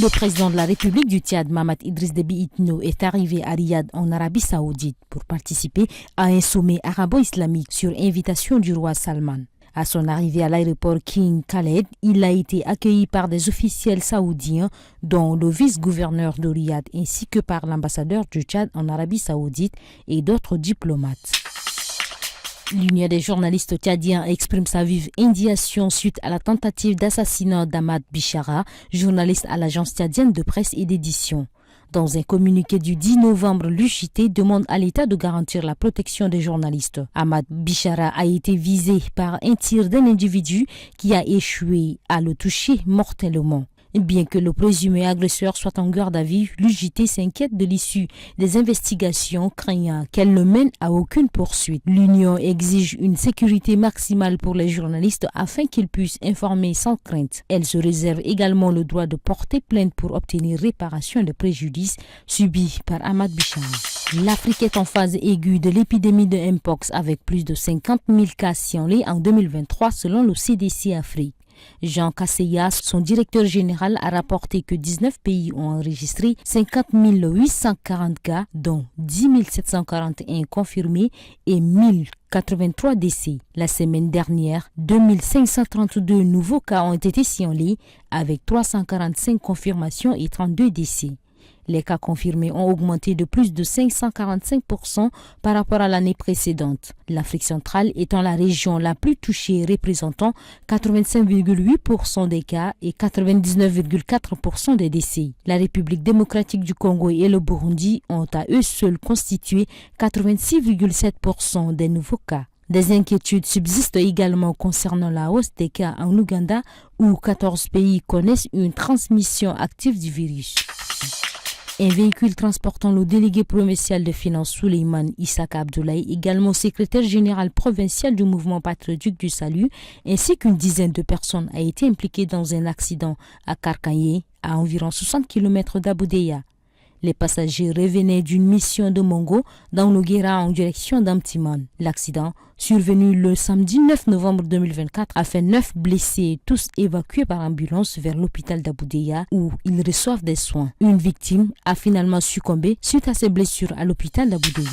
Le président de la République du Tchad, Mahamat Idriss Déby Itno, est arrivé à Riyad en Arabie Saoudite pour participer à un sommet arabo-islamique sur invitation du roi Salman. À son arrivée à l'aéroport King Khaled, il a été accueilli par des officiels saoudiens, dont le vice-gouverneur de Riyad, ainsi que par l'ambassadeur du Tchad en Arabie Saoudite et d'autres diplomates. L'Union des journalistes tchadiens exprime sa vive indignation suite à la tentative d'assassinat d'Ahmad Bishara, journaliste à l'agence tchadienne de presse et d'édition. Dans un communiqué du 10 novembre, l'UJT demande à l'État de garantir la protection des journalistes. Ahmad Bishara a été visé par un tir d'un individu qui a échoué à le toucher mortellement. Bien que le présumé agresseur soit en garde à vue, l'UJT s'inquiète de l'issue des investigations, craignant qu'elle ne mène à aucune poursuite. L'Union exige une sécurité maximale pour les journalistes afin qu'ils puissent informer sans crainte. Elle se réserve également le droit de porter plainte pour obtenir réparation des préjudices subis par Ahmad Bishara. L'Afrique est en phase aiguë de l'épidémie de Mpox avec plus de 50 000 cas signalés en 2023 selon le CDC Afrique. Jean Kasseya, son directeur général, a rapporté que 19 pays ont enregistré 50 840 cas, dont 10 741 confirmés et 1083 décès. La semaine dernière, 2532 nouveaux cas ont été signalés avec 345 confirmations et 32 décès. Les cas confirmés ont augmenté de plus de 545% par rapport à l'année précédente. L'Afrique centrale étant la région la plus touchée, représentant 85,8% des cas et 99,4% des décès. La République démocratique du Congo et le Burundi ont à eux seuls constitué 86,7% des nouveaux cas. Des inquiétudes subsistent également concernant la hausse des cas en Ouganda où 14 pays connaissent une transmission active du virus. Un véhicule transportant le délégué provincial de finances Souleymane Issaka Abdoulaye, également secrétaire général provincial du mouvement patriotique du salut, ainsi qu'une dizaine de personnes a été impliqué dans un accident à Karkaye, à environ 60 km d'Aboudeya. Les passagers revenaient d'une mission de Mongo dans le Guéra en direction d'Amtiman. L'accident, survenu le samedi 9 novembre 2024, a fait 9 blessés, tous évacués par ambulance vers l'hôpital d'Aboudeya où ils reçoivent des soins. Une victime a finalement succombé suite à ses blessures à l'hôpital d'Aboudeya.